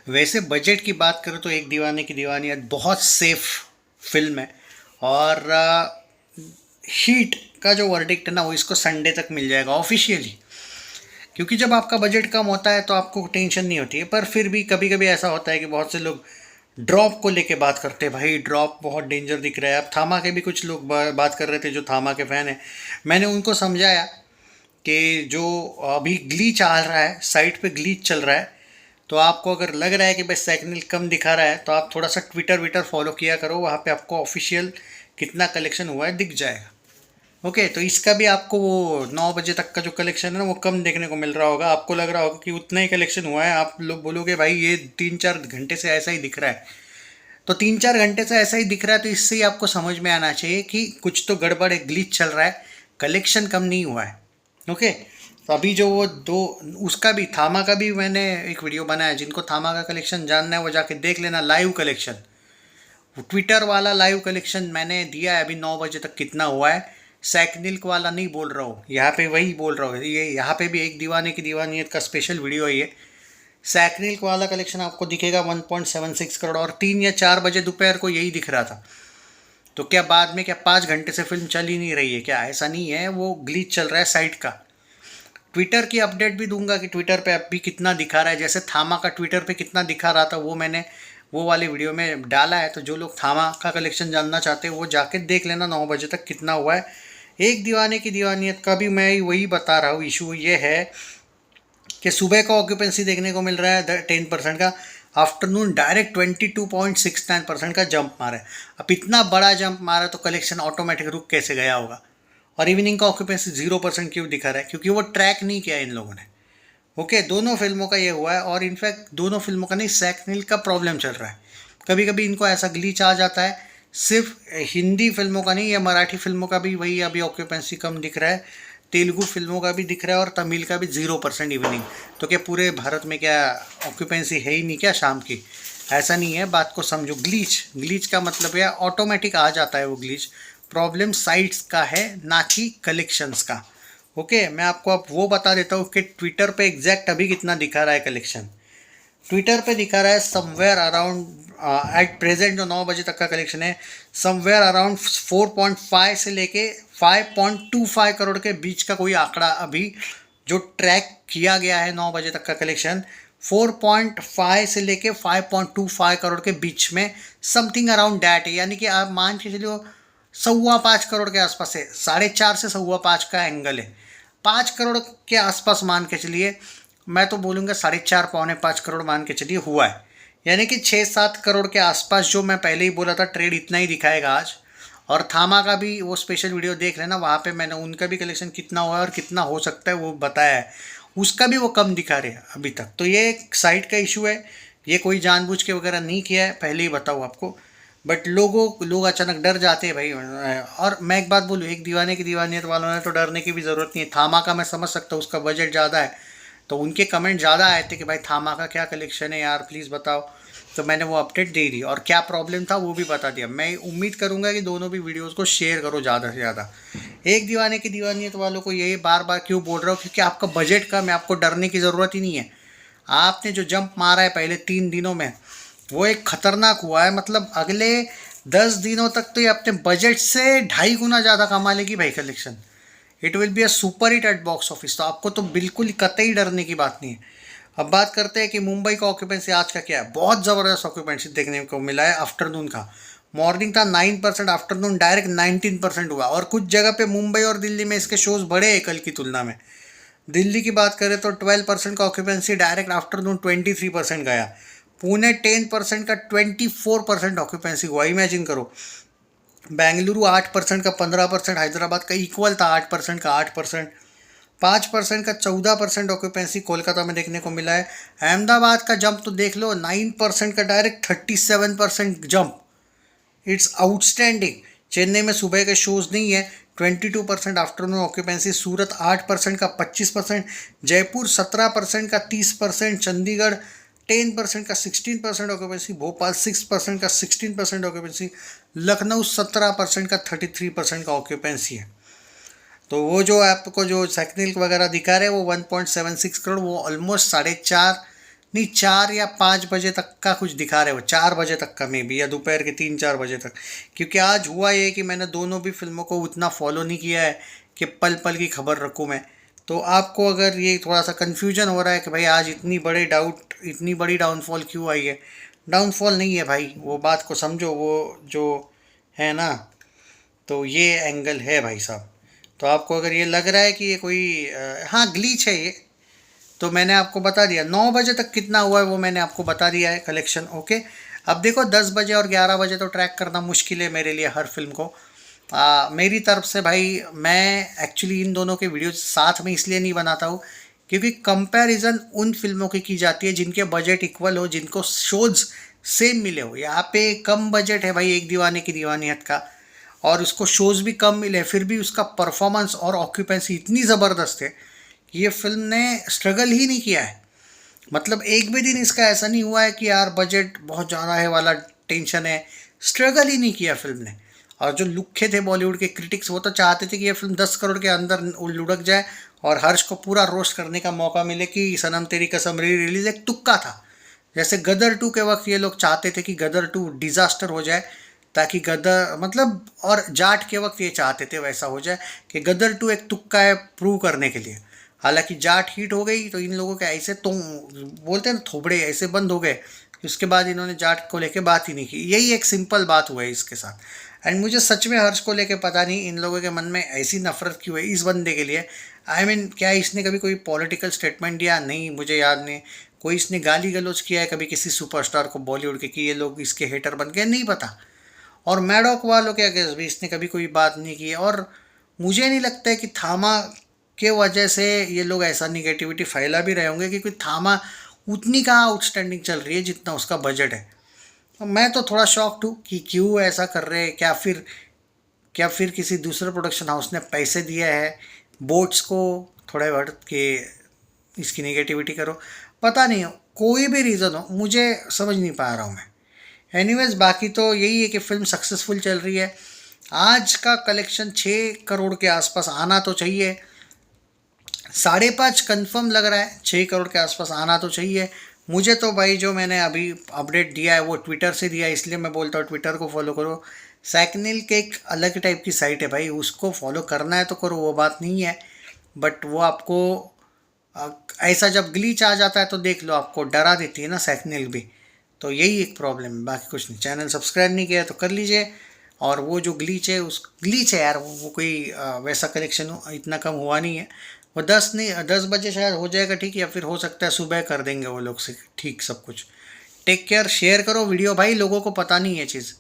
वैसे बजट की बात करें तो एक दीवाने की दीवानियत बहुत सेफ फिल्म है। और हीट का जो वर्डिक्ट है ना वो इसको संडे तक मिल जाएगा ऑफिशियली। क्योंकि जब आपका बजट कम होता है तो आपको टेंशन नहीं होती है, पर फिर भी कभी कभी ऐसा होता है कि बहुत से लोग ड्रॉप को लेके बात करते हैं, भाई ड्रॉप बहुत डेंजर दिख रहा है। अब थामा के भी कुछ लोग बात कर रहे थे जो थामा के फ़ैन है। मैंने उनको समझाया कि जो अभी ग्लीच आ रहा है, साइट पे ग्लीच चल रहा है, तो आपको अगर लग रहा है कि भाई सैकनिल कम दिखा रहा है तो आप थोड़ा सा ट्विटर विटर फॉलो किया करो, वहाँ पे आपको ऑफिशियल कितना कलेक्शन हुआ है दिख जाएगा। ओके, तो इसका भी आपको वो 9 बजे तक का जो कलेक्शन है ना वो कम देखने को मिल रहा होगा। आपको लग रहा होगा कि उतना ही कलेक्शन हुआ है, आप लोग बोलोगे भाई ये 3-4 घंटे से ऐसा ही दिख रहा है। तो 3-4 घंटे से ऐसा ही दिख रहा है तो इससे ही आपको समझ में आना चाहिए कि कुछ तो गड़बड़ है, ग्लिच चल रहा है, कलेक्शन कम नहीं हुआ है। ओके, तो अभी जो वो दो, उसका भी थामा का भी मैंने एक वीडियो बनाया। जिनको थामा का कलेक्शन जानना है वो जाके देख लेना, लाइव कलेक्शन, ट्विटर वाला लाइव कलेक्शन मैंने दिया है अभी 9 बजे तक कितना हुआ है। सैकनिल्क वाला नहीं बोल रहा हूँ, यहाँ पे वही बोल रहा हूँ, ये यहाँ पे भी एक दीवाने की दीवानियत का स्पेशल वीडियो है ये। सैकनिल्क वाला कलेक्शन आपको दिखेगा 1.76 करोड़, और 3 या 4 बजे दोपहर को यही दिख रहा था। तो क्या बाद में क्या 5 घंटे से फिल्म चल ही नहीं रही है क्या? ऐसा नहीं है, वो ग्लिच चल रहा है साइट का। ट्विटर की अपडेट भी दूंगा कि ट्विटर पे अभी कितना दिखा रहा है। जैसे थामा का ट्विटर पे कितना दिखा रहा था वो मैंने वो वाले वीडियो में डाला है। तो जो लोग थामा का कलेक्शन जानना चाहते हैं वो जाके देख लेना 9 बजे तक कितना हुआ है। एक दीवाने की दीवानियत का भी मैं वही बता रहा हूँ। इशू ये है कि सुबह का ऑक्यूपेंसी देखने को मिल रहा है 10% का, आफ्टरनून डायरेक्ट 22.69% का जंप मारा है। अब इतना बड़ा जंप मारा तो कलेक्शन ऑटोमेटिक रुक कैसे गया होगा। और इवनिंग का ऑक्यूपेंसी 0% क्यों दिखा रहा है? क्योंकि वो ट्रैक नहीं किया इन लोगों ने। ओके, दोनों फिल्मों का ये हुआ है, और इनफैक्ट दोनों फिल्मों का नहीं, सैकनिल का प्रॉब्लम चल रहा है। कभी कभी इनको ऐसा ग्लीच आ जाता है। सिर्फ हिंदी फिल्मों का नहीं, या मराठी फिल्मों का भी वही अभी ऑक्यूपेंसी कम दिख रहा है। तेलुगु फिल्मों का भी दिख रहा है, और तमिल का भी 0% इवनिंग। तो क्या पूरे भारत में क्या ऑक्यूपेंसी है ही नहीं क्या शाम की? ऐसा नहीं है, बात को समझो। ग्लीच ग्लीच का मतलब है ऑटोमेटिक आ जाता है वो ग्लीच। प्रॉब्लम साइट्स का है, ना कि कलेक्शंस का। ओके, मैं आपको अब वो बता देता हूँ कि ट्विटर पे एग्जैक्ट अभी कितना दिखा रहा है कलेक्शन। ट्विटर पे दिखा रहा है समवेयर अराउंड, एट प्रेजेंट जो 9 बजे तक का कलेक्शन है, समवेयर अराउंड 4.5 से लेके 5.25 करोड़ के बीच का कोई आंकड़ा अभी जो ट्रैक किया गया है 9 बजे तक का कलेक्शन। 4.5 से लेके 5.25 करोड़ के बीच में, समथिंग अराउंड डैट है। यानी कि आप मान के चलिए 5.25 करोड़ के आसपास है। 4.5 से 5.25 का एंगल है। 5 करोड़ के आसपास मान के चलिए, मैं तो बोलूँगा 4.5 पौने 5 करोड़ मान के चलिए हुआ है। यानी कि 6-7 करोड़ के आसपास, जो मैं पहले ही बोला था ट्रेड इतना ही दिखाएगा आज। और थामा का भी वो स्पेशल वीडियो देख लेना, वहाँ पे मैंने उनका भी कलेक्शन कितना हुआ है और कितना हो सकता है वो बताया है। उसका भी वो कम दिखा रहे हैं अभी तक। तो ये एक साइट का इशू है, ये कोई जानबूझ के वगैरह नहीं किया है, पहले ही बताऊँ आपको। बट लोग अचानक डर जाते हैं भाई। और मैं एक बात बोलूँ, एक दीवाने की दीवानियत वालों ने तो डरने की भी ज़रूरत नहीं है। थामा का मैं समझ सकता हूँ, उसका बजट ज़्यादा है, तो उनके कमेंट ज़्यादा आए थे कि भाई थामा का क्या कलेक्शन है यार, प्लीज़ बताओ। तो मैंने वो अपडेट दे दी, और क्या प्रॉब्लम था वो भी बता दिया। मैं उम्मीद करूँगा कि दोनों भी वीडियोस को शेयर करो ज़्यादा से ज़्यादा। एक दीवाने की दीवानियत वालों को यही बार बार क्यों बोल रहा हूँ, क्योंकि आपका बजट कम है, आपको डरने की ज़रूरत ही नहीं है। आपने जो जंप मारा है पहले 3 दिनों में, वो एक खतरनाक हुआ है। मतलब अगले 10 दिनों तक तो ये अपने बजट से 2.5 गुना ज़्यादा कमा लेगी भाई collection. It will be a super hit eight box office. तो आपको तो बिल्कुल कतई डरने की बात नहीं है। अब बात करते हैं कि मुंबई का ऑक्यूपेंसी आज का क्या है। बहुत ज़बरदस्त ऑक्यूपेंसी देखने को मिला है आफ्टरनून का। मॉर्निंग था 9%, आफ्टरनून डायरेक्ट 19% हुआ। और कुछ जगह पे मुंबई और दिल्ली में इसके शोज बढ़े हैं कल की तुलना में। दिल्ली की बात करें तो 12% का ऑक्यूपेंसी डायरेक्ट आफ्टरनून 23% गया। पुणे 10% का 24% ऑक्यूपेंसी हुआ, इमेजिन करो। बेंगलुरु 8% का 15%, हैदराबाद का इक्वल था 8% का 8%। 5% का 14% ऑक्यूपेंसी कोलकाता में देखने को मिला है। अहमदाबाद का जंप तो देख लो, 9% का direct 37% jump. It's outstanding. Chennai में सुबह के शोज नहीं है, 22% आफ्टरनून ऑक्यूपेंसी। सूरत 8% का 25%, जयपुर 17% का 30%, चंडीगढ़ 10% का 16% ऑक्यूपेंसी, भोपाल 6% का 16% ऑक्यूपेंसी, लखनऊ 17% का 33% का ऑक्यूपेंसी है। तो वो जो आपको जो सैकनिल वगैरह दिखा रहे हैं वो 1.76 करोड़, वो ऑलमोस्ट 4.5 नहीं, 4 या 5 बजे तक का कुछ दिखा रहे हो, 4 बजे तक का मे बी, या दोपहर के 3-4 बजे तक। क्योंकि आज हुआ ये कि मैंने दोनों भी फिल्मों को उतना फॉलो नहीं किया है कि पल पल की खबर रखूँ मैं। तो आपको अगर ये थोड़ा सा कन्फ्यूजन हो रहा है कि भाई आज इतनी बड़ी डाउनफॉल क्यों आई है, डाउनफॉल नहीं है भाई, वो बात को समझो, वो जो है ना, तो ये एंगल है भाई साहब। तो आपको अगर ये लग रहा है कि ये कोई हाँ ग्लीच है ये, तो मैंने आपको बता दिया 9 बजे तक कितना हुआ है वो मैंने आपको बता दिया है कलेक्शन। ओके, अब देखो 10 बजे और 11 बजे तो ट्रैक करना मुश्किल है मेरे लिए हर फिल्म को। मेरी तरफ से भाई, मैं एक्चुअली इन दोनों के वीडियो साथ में इसलिए नहीं बनाता हूँ क्योंकि कंपैरिजन उन फिल्मों की जाती है जिनके बजट इक्वल हो, जिनको शोज सेम मिले हो। यहाँ पे कम बजट है भाई एक दीवाने की दीवानियत का, और उसको शोज भी कम मिले, फिर भी उसका परफॉर्मेंस और ऑक्यूपेंसी इतनी ज़बरदस्त है कि ये फिल्म ने स्ट्रगल ही नहीं किया है। मतलब एक भी दिन इसका ऐसा नहीं हुआ है कि यार बजट बहुत ज़्यादा है वाला टेंशन है, स्ट्रगल ही नहीं किया फिल्म ने। और जो लुक्खे थे बॉलीवुड के क्रिटिक्स, वो तो चाहते थे कि ये फिल्म 10 करोड़ के अंदर लुढ़क जाए और हर्ष को पूरा रोस्ट करने का मौका मिले कि सनम तेरी कसम री रिलीज एक तुक्का था। जैसे गदर 2 के वक्त ये लोग चाहते थे कि गदर 2 डिज़ास्टर हो जाए, ताकि गदर मतलब, और जाट के वक्त ये चाहते थे वैसा हो जाए कि गदर 2 एक तुक्का है प्रूव करने के लिए। हालांकि जाट हिट हो गई तो इन लोगों के ऐसे तो बोलते हैं ना, थोबड़े ऐसे बंद हो गए, उसके बाद इन्होंने जाट को लेके बात ही नहीं की। यही एक सिंपल बात हुआ है इसके साथ। एंड मुझे सच में हर्ष को लेके पता नहीं इन लोगों के मन में ऐसी नफरत क्यों है इस बंदे के लिए। आई मीन क्या इसने कभी कोई पॉलिटिकल स्टेटमेंट दिया? नहीं, मुझे याद नहीं। कोई इसने गाली गलौज किया है कभी किसी सुपरस्टार को बॉलीवुड के कि ये लोग इसके हेटर बन गए? नहीं पता। और मैडॉक वालों के अगेंस्ट भी इसने कभी कोई बात नहीं की है। और मुझे नहीं लगता है कि थामा के वजह से ये लोग ऐसा निगेटिविटी फैला भी रहे होंगे, क्योंकि थामा उतनी कहाँ आउटस्टैंडिंग चल रही है जितना उसका बजट है। तो मैं तो थोड़ा शॉक्ड हूँ कि क्यों ऐसा कर रहे हैं। क्या फिर किसी दूसरे प्रोडक्शन हाउस ने पैसे दिए हैं बोट्स को थोड़े बढ़ के इसकी नेगेटिविटी करो? पता नहीं हो, कोई भी रीज़न हो, मुझे समझ नहीं पा रहा हूँ मैं। एनीवेज, बाकी तो यही है कि फिल्म सक्सेसफुल चल रही है। आज का कलेक्शन 6 करोड़ के आसपास आना तो चाहिए, 5.5 कंफर्म लग रहा है, 6 करोड़ के आसपास आना तो चाहिए। मुझे तो भाई जो मैंने अभी अपडेट दिया है वो ट्विटर से दिया है, इसलिए मैं बोलता हूँ ट्विटर को फॉलो करो। सैकनिल के एक अलग टाइप की साइट है भाई, उसको फॉलो करना है तो करो, वो बात नहीं है। बट वो आपको ऐसा जब ग्लीच आ जाता है तो देख लो, आपको डरा देती है ना सैकनिल भी। तो यही एक प्रॉब्लम है, बाकी कुछ नहीं। चैनल सब्सक्राइब नहीं किया तो कर लीजिए। और वो जो ग्लीच है यार, वो कोई वैसा कलेक्शन इतना कम हुआ नहीं है। वो 10 नहीं, 10 बजे शायद हो जाएगा ठीक, या फिर हो सकता है सुबह कर देंगे वो लोग से ठीक सब कुछ। टेक केयर, शेयर करो वीडियो भाई, लोगों को पता नहीं है चीज़।